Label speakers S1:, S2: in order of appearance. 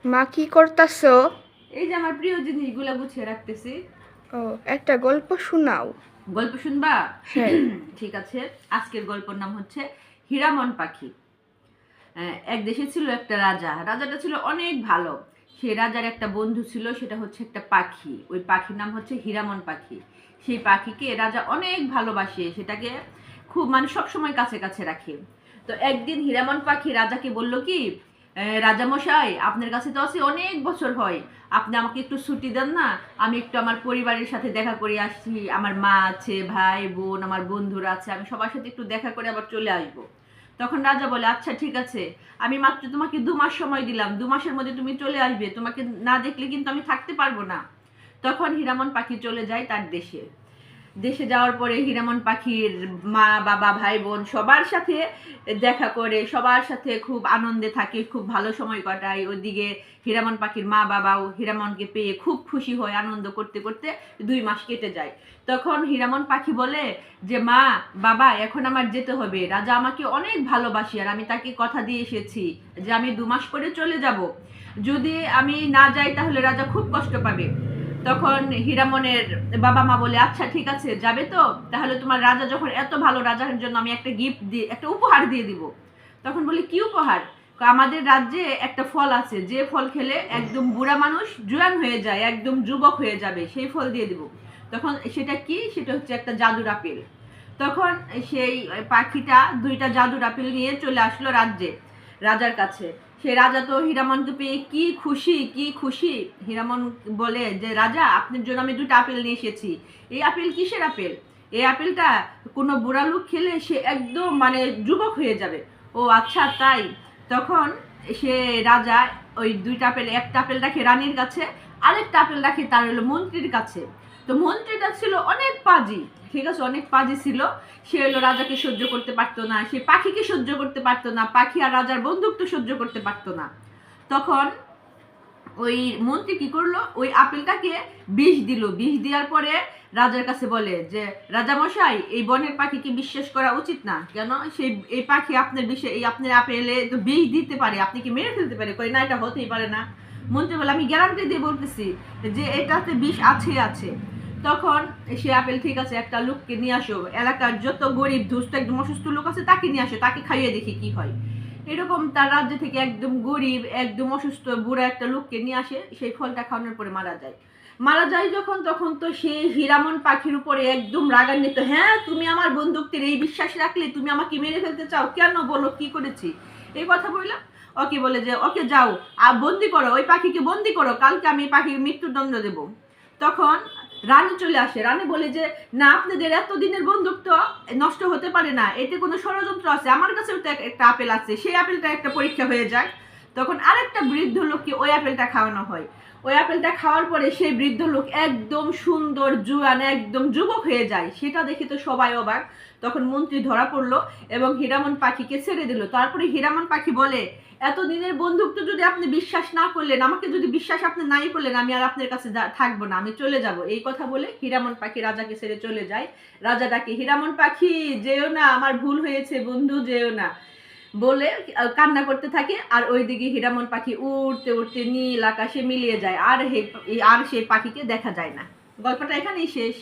S1: মা কি করতাছো?
S2: এই যে আমার প্রিয় জিনিসগুলো গুছিয়ে রাখতেছি।
S1: ও, একটা গল্প শোনাও।
S2: গল্প শুনবা?
S1: হ্যাঁ।
S2: ঠিক আছে। আজকের গল্পের নাম হচ্ছে হীরামন পাখি। এক দেশে ছিল একটা রাজা। রাজাটা ছিল অনেক ভালো। সেই রাজার একটা বন্ধু ছিল, সেটা হচ্ছে একটা পাখি। ওই পাখির নাম হচ্ছে হীরামন পাখি। সেই পাখিকে রাজা অনেক ভালোবাসে, সেটাকে খুব মানে সবসময় কাছে কাছে রাখে। তো একদিন হীরামন পাখি রাজাকে বলল কি, রাজামশাই, আপনার কাছে তো আছে অনেক বছর হয়, আপনি আমাকে একটু ছুটি দেন না, আমি একটু আমার পরিবারের সাথে দেখা করে আসছি। আমার মা আছে, ভাই বোন, আমার বন্ধুরা আছে, আমি সবার সাথে একটু দেখা করে আবার চলে আসবো। তখন রাজা বলে, আচ্ছা ঠিক আছে, আমি মাত্র তোমাকে 2 মাস সময় দিলাম, 2 মাসের মধ্যে তুমি চলে আসবে, তোমাকে না দেখলে কিন্তু আমি থাকতে পারবো না। তখন হীরামন পাখি চলে যায় তার দেশে। দেশে যাওয়ার পরে হীরামন পাখির মা বাবা ভাই বোন সবার সাথে দেখা করে, সবার সাথে খুব আনন্দে থাকে, খুব ভালো সময় কাটায়। ওইদিকে হীরামন পাখির মা বাবাও হীরামনকে পেয়ে খুব খুশি হয়, আনন্দ করতে করতে 2 মাস কেটে যায়। তখন হীরামন পাখি বলে যে, মা বাবা, এখন আমার যেতে হবে, রাজা আমাকে অনেক ভালোবাসি আর আমি তাকে কথা দিয়ে এসেছি যে আমি 2 মাস পরে চলে যাব। যদি আমি না যাই তাহলে রাজা খুব কষ্ট পাবে। তখন হীরামনের বাবা মা বলে, আচ্ছা ঠিক আছে, যাবে তো? তাহলে তোমার রাজা যখন এত ভালো, রাজার জন্য আমি একটা গিফট দিয়ে, একটা উপহার দিয়ে দিব। তখন বলি, কি উপহার? আমাদের রাজ্যে একটা ফল আছে, যে ফল খেলে একদম বুড়া মানুষ জোয়ান হয়ে যায়, একদম যুবক হয়ে যাবে, সেই ফল দিয়ে দিব। তখন সেটা কি? সেটা হচ্ছে একটা জাদুর আপেল। তখন সেই পাখিটা 2টা জাদুর আপেল নিয়ে চলে আসলো রাজ্যে, রাজার কাছে। সে রাজা তো হীরামনকে পেয়ে কি খুশি, কি খুশি। হীরামন বলে যে, রাজা, আপনার জন্য আমি 2টা আপেল নিয়ে এসেছি। এই আপেল কিসের আপেল? এই আপেলটা কোনো বুড়া লোক খেলে সে একদম মানে যুবক হয়ে যাবে। ও আচ্ছা, তাই? তখন সে রাজা ওই 2টা আপেল, একটা আপেল রাখে রানীর কাছে, আরেকটা আপেল রাখে তার হলো মন্ত্রীর কাছে। তো মন্ত্রীটা ছিল অনেক পাজি, ঠিক আছে, অনেক পাজি ছিল। সে হলো রাজাকে সহ্য করতে পারতো না, সে পাখিকে সহ্য করতে পারতো না, পাখি আর রাজার বন্ধুত্ব সহ্য করতে পারতো না। তখন ওই মন্ত্রী কি করলো, ওই আপেলটাকে বিষ দিল। বিষ দেওয়ার পরে রাজার কাছে বলে যে, রাজামশাই, এই বনের পাখিকে বিশ্বাস করা উচিত না। কেন? সেই এই পাখি আপনার বিষে, এই আপনার আপেলে তো বিষ দিতে পারে, আপনি কি মেরে ফেলতে পারে? কই না, এটা হতেই পারে না। মন্ত্রী বলে, আমি গ্যারান্টি দিয়ে বলতেছি যে এটাতে বিষ আছে আছে। তখন সে আপেল, ঠিক আছে, একটা লোককে নিয়ে আসো, এলাকার যত গরিব দুস্থ একদম অসুস্থ লোক আছে তাকে নিয়ে আসো, তাকে খাইয়ে দেখি কি হয়। এরকম তার রাজ্য থেকে একদম গরিব, একদম অসুস্থ বুড়া একটা লোককে নিয়ে আসে। সেই ফলটা খাওয়ানোর পরে মারা যায়। মারা যায় যখন, তখন তো সেই হীরামন পাখির উপরে একদম রাগান্বিত। হ্যাঁ, তুমি আমার বন্দুকটির এই বিশ্বাস রাখলে, তুমি আমাকে মেরে ফেলতে চাও কেন? বলো কি করেছি? এই কথা বললাম। ওকে বলে যে, ওকে যাও আর বন্দি করো, ওই পাখিকে বন্দি করো, কালকে আমি পাখির মৃত্যুদণ্ড দেব। তখন রানী চলে আসে। রানী বলে যে, না, আপনাদের এতদিনের বন্ধুত্ব নষ্ট হতে পারে না, এতে কোনো ষড়যন্ত্র আছে, আমার কাছেও তো একটা আপেল আছে, সেই আপেলটা একটা পরীক্ষা হয়ে যাক। তখন আরেকটা বৃদ্ধ লোককে ওই আপেলটা খাওয়ানো হয়। ওই আপেলটা খাওয়ার পরে সেই বৃদ্ধ লোক একদম সুন্দর জুয়ান, একদম যুবক হয়ে যায়। সেটা দেখে তো সবাই অবাক। তখন মন্ত্রী ধরা পড়লো এবং হীরামন পাখিকে ছেড়ে দিল। তারপরে হীরামন পাখি বলে, এতদিনের বন্ধুত্ব যদি আপনি বিশ্বাস না করলেন, আমাকে যদি বিশ্বাস আপনি নাই করলেন, আমি আর আপনার কাছে থাকবো না, আমি চলে যাব। এই কথা বলে হীরামন পাখি রাজাকে ছেড়ে চলে যায়। রাজা ডাকে, হীরামন পাখি, যেও না, আমার ভুল হয়েছে বন্ধু, যেও না, বলে কান্না করতে থাকে। আর ওইদিকে হীরামন পাখি উড়তে উড়তে নীল আকাশে মিলিয়ে যায়, আর সেই পাখিকে দেখা যায় না। গল্পটা এখানেই শেষ।